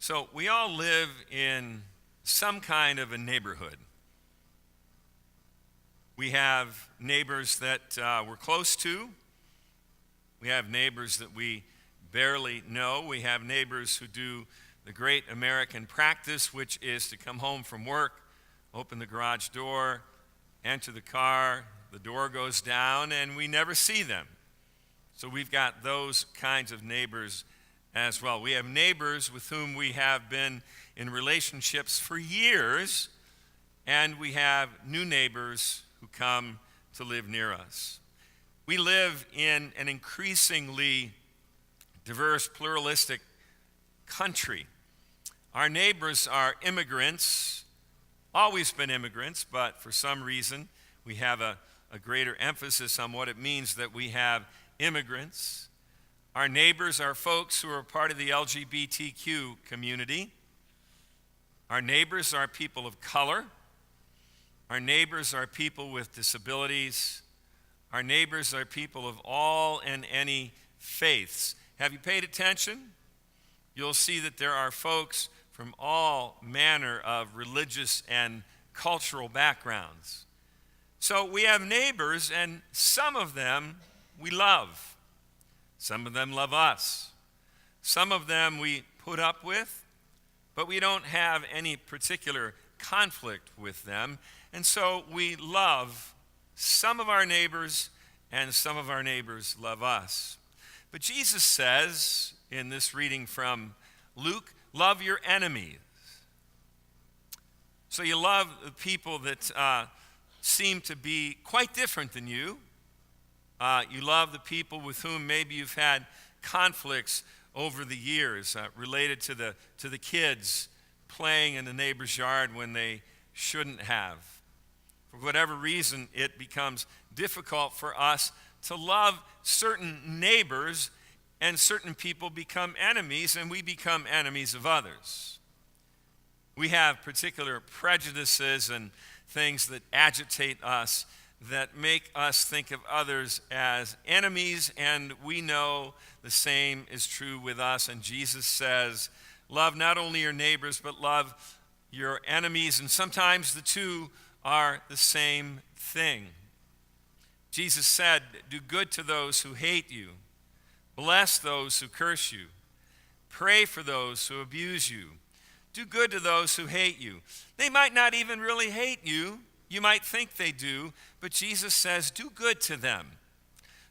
So we all live in some kind of a neighborhood. We have neighbors that we're close to. We have neighbors that we barely know. We have neighbors who do the great American practice, which is to come home from work, open the garage door, enter the car, the door goes down, and we never see them. So we've got those kinds of neighbors as well. We have neighbors with whom we have been in relationships for years, and we have new neighbors who come to live near us. We live in an increasingly diverse, pluralistic country. Our neighbors are immigrants, always been immigrants, but for some reason we have a greater emphasis on what it means that we have immigrants. Our neighbors are folks who are part of the LGBTQ community. Our neighbors are people of color. Our neighbors are people with disabilities. Our neighbors are people of all and any faiths. Have you paid attention? You'll see that there are folks from all manner of religious and cultural backgrounds. So we have neighbors, and some of them we love. Some of them love us. Some of them we put up with, but we don't have any particular conflict with them. And so we love some of our neighbors, and some of our neighbors love us. But Jesus says in this reading from Luke, love your enemies. So you love the people that seem to be quite different than you. You love the people with whom maybe you've had conflicts over the years related to the kids playing in the neighbor's yard when they shouldn't have. For whatever reason, it becomes difficult for us to love certain neighbors, and certain people become enemies, and we become enemies of others. We have particular prejudices and things that agitate us, that make us think of others as enemies, and we know the same is true with us. And Jesus says, love not only your neighbors, but love your enemies, and sometimes the two are the same thing. Jesus said, do good to those who hate you, bless those who curse you, pray for those who abuse you, do good to those who hate you. They might not even really hate you. You might think they do, but Jesus says, do good to them.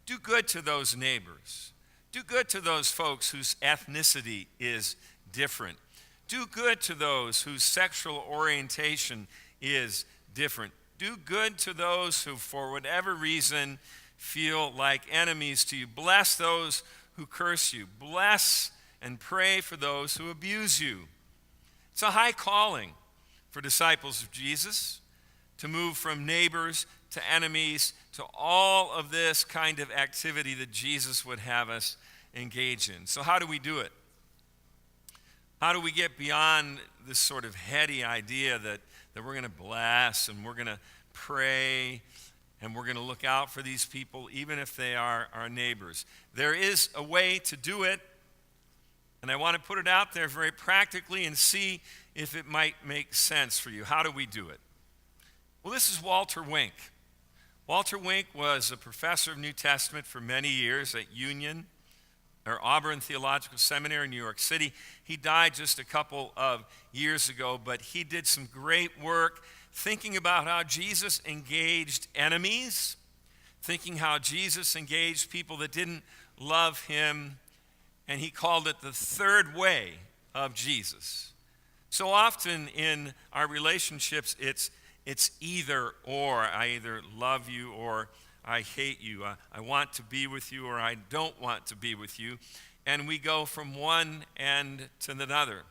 Do good to those neighbors. Do good to those folks whose ethnicity is different. Do good to those whose sexual orientation is different. Do good to those who, for whatever reason, feel like enemies to you. Bless those who curse you. Bless and pray for those who abuse you. It's a high calling for disciples of Jesus to move from neighbors to enemies to all of this kind of activity that Jesus would have us engage in. So how do we do it? How do we get beyond this sort of heady idea that we're going to bless and we're going to pray and we're going to look out for these people even if they are our neighbors? There is a way to do it, and I want to put it out there very practically and see if it might make sense for you. How do we do it? Well, this is Walter Wink. Walter Wink was a professor of New Testament for many years at Union, or Auburn Theological Seminary in New York City. He died just a couple of years ago, but he did some great work thinking about how Jesus engaged enemies, thinking how Jesus engaged people that didn't love him, and he called it the third way of Jesus. So often in our relationships, it's either or. I either love you or I hate you. I want to be with you or I don't want to be with you. And we go from one end to another.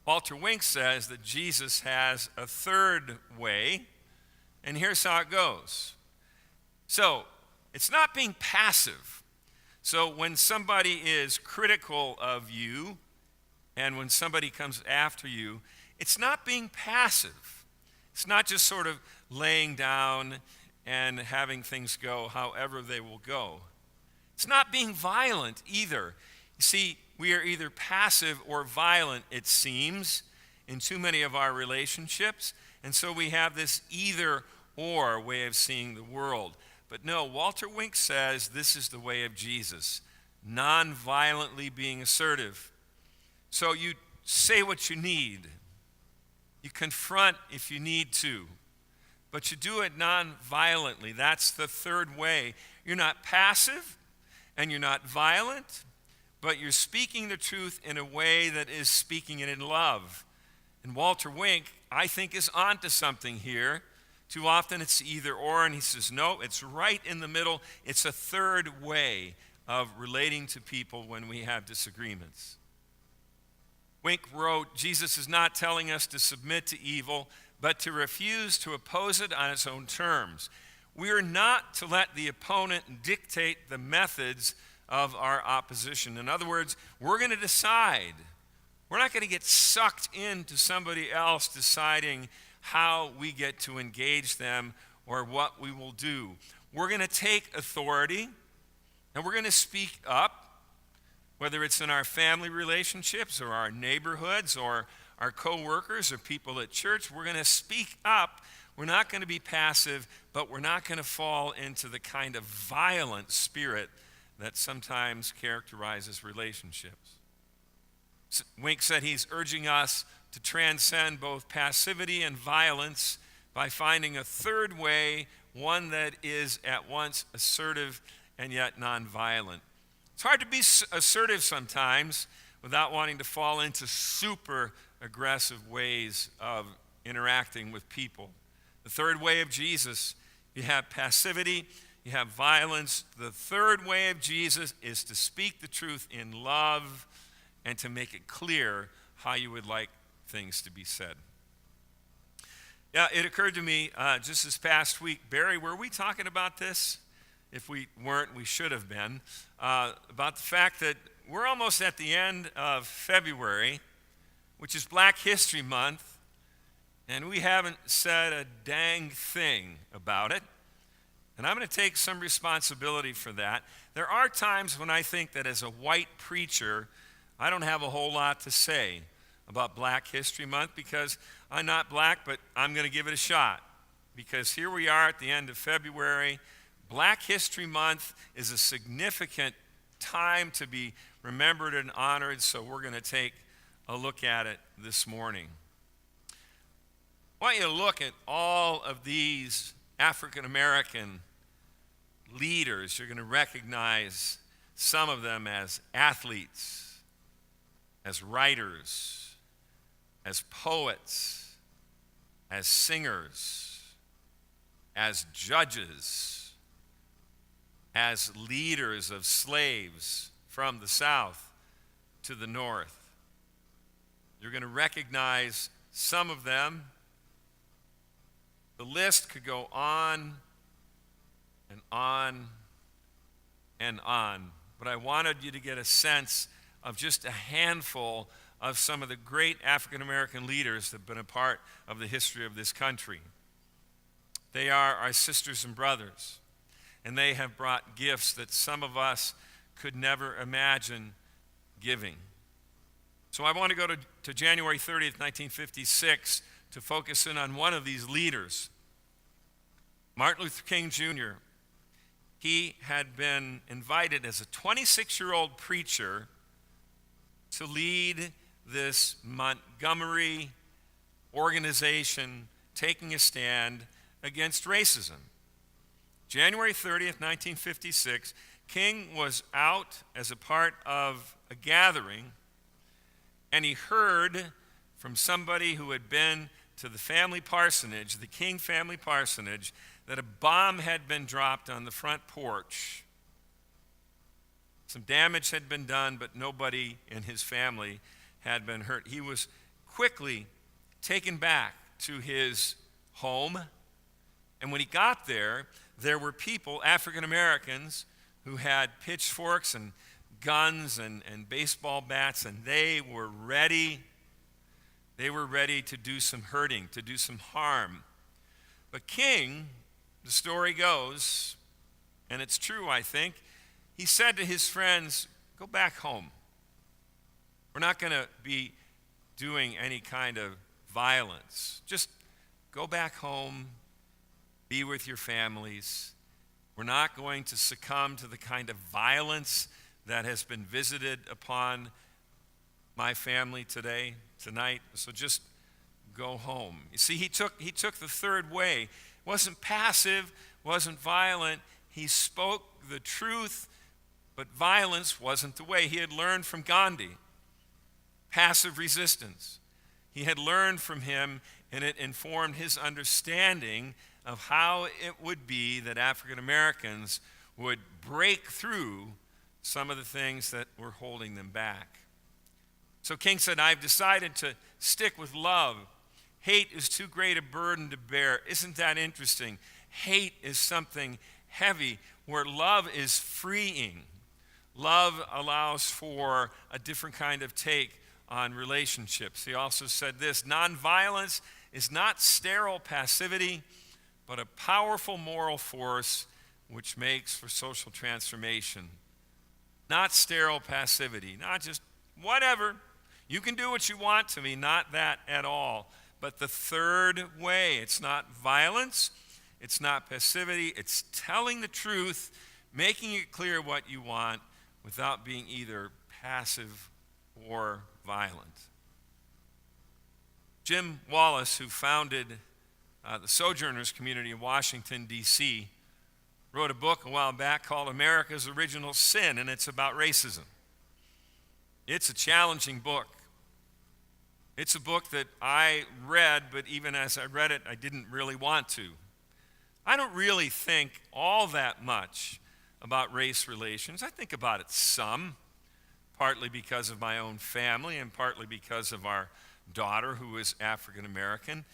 Walter Wink says that Jesus has a third way, and here's how it goes. So, it's not being passive. So when somebody is critical of you, and when somebody comes after you, it's not being passive. It's not just sort of laying down and having things go however they will go. It's not being violent either. You see, we are either passive or violent, it seems, in too many of our relationships. And so we have this either or way of seeing the world. But no, Walter Wink says this is the way of Jesus, non-violently being assertive. So you say what you need. You confront if you need to. But you do it non-violently. That's the third way. You're not passive and you're not violent, but you're speaking the truth in a way that is speaking it in love. And Walter Wink, I think, is onto something here. Too often it's either or, and he says, no, it's right in the middle. It's a third way of relating to people when we have disagreements. Wink wrote, Jesus is not telling us to submit to evil, but to refuse to oppose it on its own terms. We are not to let the opponent dictate the methods of our opposition. In other words, we're going to decide. We're not going to get sucked into somebody else deciding how we get to engage them or what we will do. We're going to take authority and we're going to speak up, whether it's in our family relationships or our neighborhoods or our co-workers or people at church. We're going to speak up. We're not going to be passive, but we're not going to fall into the kind of violent spirit that sometimes characterizes relationships. Wink said he's urging us to transcend both passivity and violence by finding a third way, one that is at once assertive and yet nonviolent. It's hard to be assertive sometimes without wanting to fall into super aggressive ways of interacting with people. The third way of Jesus, you have passivity, you have violence. The third way of Jesus is to speak the truth in love and to make it clear how you would like things to be said. Yeah, it occurred to me just this past week, Barry, were we talking about this? If we weren't, we should have been, about the fact that we're almost at the end of February, which is Black History Month, and we haven't said a dang thing about it. And I'm going to take some responsibility for that. There are times when I think that as a white preacher, I don't have a whole lot to say about Black History Month because I'm not black, but I'm going to give it a shot. Because here we are at the end of February. Black History Month is a significant time to be remembered and honored, so we're going to take a look at it this morning. I want you to look at all of these African American leaders. You're going to recognize some of them as athletes, as writers, as poets, as singers, as judges, as leaders of slaves from the South to the North. You're going to recognize some of them. The list could go on and on and on, but I wanted you to get a sense of just a handful of some of the great African American leaders that have been a part of the history of this country. They are our sisters and brothers, and they have brought gifts that some of us could never imagine giving. So I want to go to January 30th, 1956, to focus in on one of these leaders, Martin Luther King Jr. He had been invited as a 26-year-old preacher to lead this Montgomery organization taking a stand against racism. January 30th, 1956, King was out as a part of a gathering, and he heard from somebody who had been to the family parsonage, the King family parsonage, that a bomb had been dropped on the front porch. Some damage had been done, but nobody in his family had been hurt. He was quickly taken back to his home, and when he got there, there were people, African Americans, who had pitchforks and guns and baseball bats, and they were ready. They were ready to do some hurting, to do some harm. But King, the story goes, and it's true, I think, he said to his friends, "Go back home. We're not going to be doing any kind of violence. Just go back home, be with your families. We're not going to succumb to the kind of violence that has been visited upon my family tonight. So just go home. You see, he took the third way. Wasn't passive, wasn't violent. He spoke the truth, but violence wasn't the way. He had learned from Gandhi passive resistance. He had learned from him, and it informed his understanding of how it would be that African Americans would break through some of the things that were holding them back. So King said, I've decided to stick with love. Hate is too great a burden to bear. Isn't that interesting? Hate is something heavy, where love is freeing. Love allows for a different kind of take on relationships. He also said this, nonviolence is not sterile passivity, but a powerful moral force which makes for social transformation. Not sterile passivity, not just whatever. You can do what you want to me, not that at all. But the third way, it's not violence, it's not passivity, it's telling the truth, making it clear what you want without being either passive or violent. Jim Wallace, who founded the Sojourners community in Washington, D.C., wrote a book a while back called America's Original Sin, and it's about racism. It's a challenging book. It's a book that I read, but even as I read it, I didn't really want to. I don't really think all that much about race relations. I think about it some, partly because of my own family and partly because of our daughter who is African American.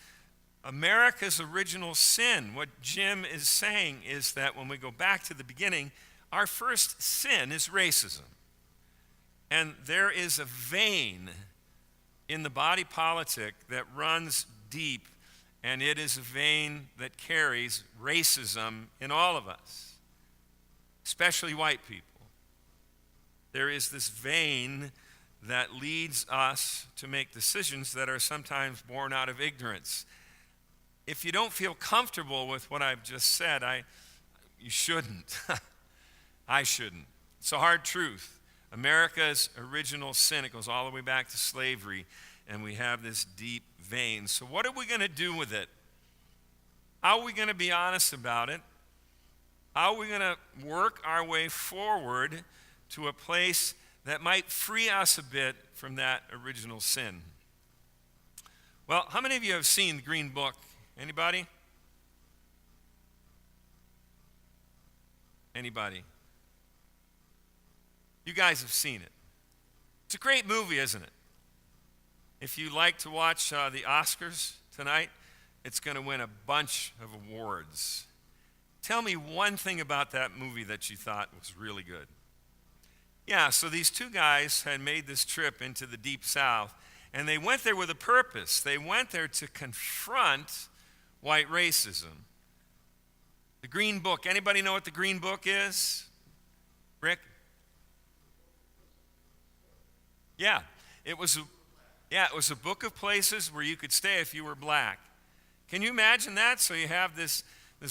America's original sin, what Jim is saying is that when we go back to the beginning, our first sin is racism. And there is a vein in the body politic that runs deep, and it is a vein that carries racism in all of us, especially white people. There is this vein that leads us to make decisions that are sometimes born out of ignorance. If you don't feel comfortable with what I've just said, you shouldn't. I shouldn't. It's a hard truth. America's original sin, it goes all the way back to slavery, and we have this deep vein. So what are we going to do with it? How are we going to be honest about it? How are we going to work our way forward to a place that might free us a bit from that original sin? Well, how many of you have seen the Green Book? Anybody? Anybody? You guys have seen it. It's a great movie, isn't it? If you like to watch the Oscars tonight, it's going to win a bunch of awards. Tell me one thing about that movie that you thought was really good. Yeah, so these two guys had made this trip into the Deep South, and they went there with a purpose. They went there to confront white racism. The Green Book. Anybody know what the Green Book is? Rick? Yeah, it was a book of places where you could stay if you were black. Can you imagine that? So you have this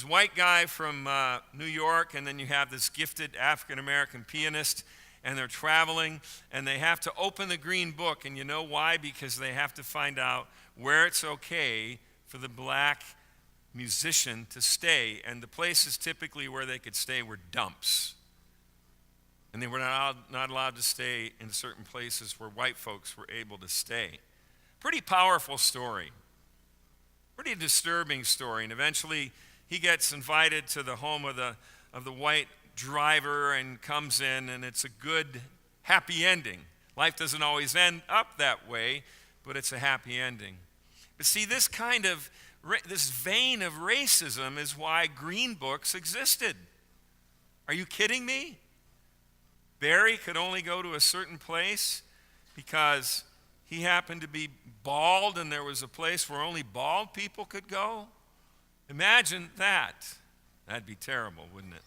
white guy from New York, and then you have this gifted African-American pianist, and they're traveling, and they have to open the Green Book, and you know why? Because they have to find out where it's okay for the black musician to stay, and the places typically where they could stay were dumps. And they were not allowed to stay in certain places where white folks were able to stay. Pretty powerful story. Pretty disturbing story. And eventually he gets invited to the home of the white driver and comes in, and it's a good, happy ending. Life doesn't always end up that way, but it's a happy ending. But see, this vein of racism is why Green Books existed. Are you kidding me? Barry could only go to a certain place because he happened to be bald and there was a place where only bald people could go. Imagine that. That'd be terrible, wouldn't it?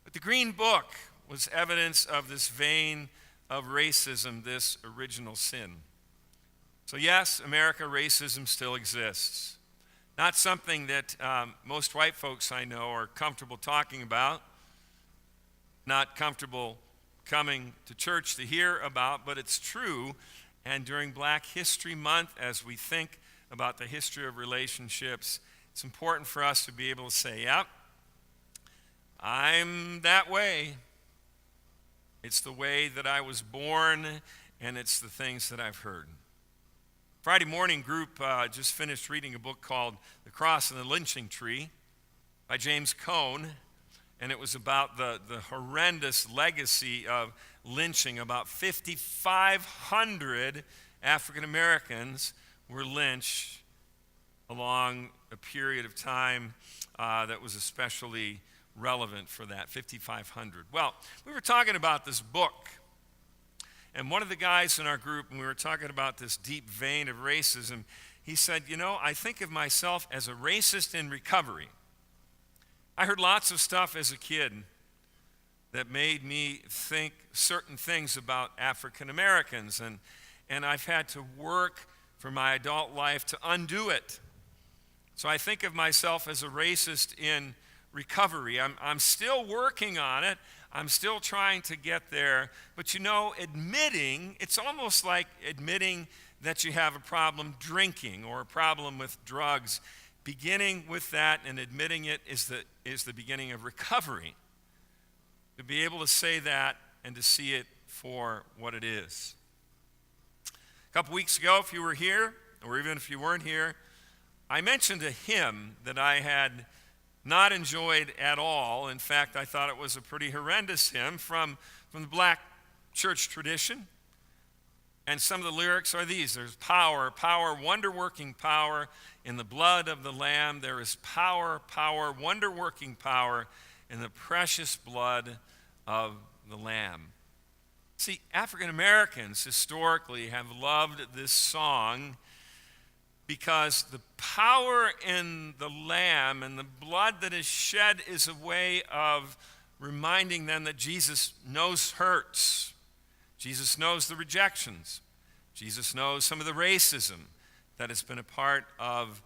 But the Green Book was evidence of this vein of racism this original sin. So yes, America, racism still exists. Not something that most white folks I know are comfortable talking about, not comfortable coming to church to hear about, but it's true. And during Black History Month, as we think about the history of relationships, it's important for us to be able to say, yep, I'm that way. It's the way that I was born, and it's the things that I've heard. Friday morning group just finished reading a book called The Cross and the Lynching Tree by James Cone, and it was about the horrendous legacy of lynching. About 5,500 African Americans were lynched along a period of time that was especially relevant for that, 5,500. Well, we were talking about this book, and one of the guys in our group, and we were talking about this deep vein of racism, he said, I think of myself as a racist in recovery. I heard lots of stuff as a kid that made me think certain things about African Americans, and I've had to work for my adult life to undo it. So I think of myself as a racist in recovery. I'm still working on it. I'm still trying to get there. But admitting, it's almost like admitting that you have a problem drinking or a problem with drugs. Beginning with that and admitting it is the beginning of recovery. To be able to say that and to see it for what it is. A couple weeks ago, if you were here, or even if you weren't here, I mentioned a hymn that I had not enjoyed at all. In fact, I thought it was a pretty horrendous hymn from the Black church tradition. And some of the lyrics are these. There's power, wonder-working power in the blood of the Lamb. There is power, wonder-working power in the precious blood of the Lamb. See, African Americans historically have loved this song because the power in the Lamb and the blood that is shed is a way of reminding them that Jesus knows hurts. Jesus knows the rejections. Jesus knows some of the racism that has been a part of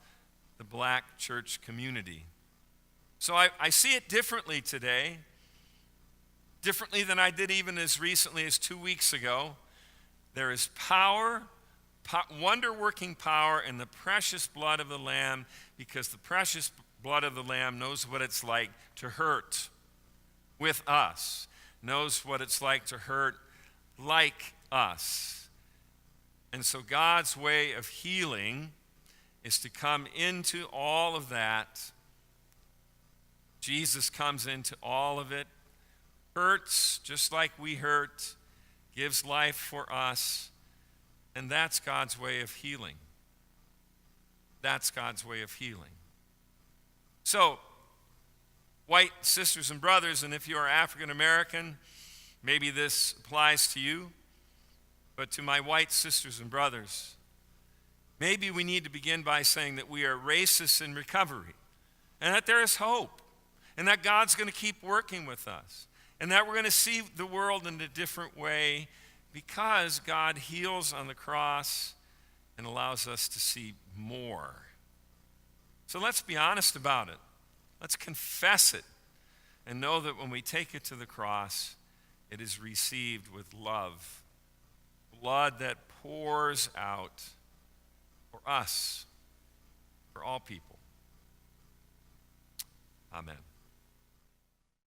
the Black church community. So I see it differently today, differently than I did even as recently as 2 weeks ago. There is power, wonder-working power in the precious blood of the Lamb, because the precious blood of the Lamb knows what it's like to hurt with us, knows what it's like to hurt like us. And so God's way of healing is to come into all of that. Jesus comes into all of it, hurts just like we hurt, gives life for us. And that's God's way of healing. That's God's way of healing. So, white sisters and brothers, and if you are African American, maybe this applies to you, but to my white sisters and brothers, maybe we need to begin by saying that we are racists in recovery, and that there is hope, and that God's going to keep working with us, and that we're going to see the world in a different way, because God heals on the cross and allows us to see more. So let's be honest about it. Let's confess it and know that when we take it to the cross, it is received with love. Blood that pours out for us, for all people. Amen.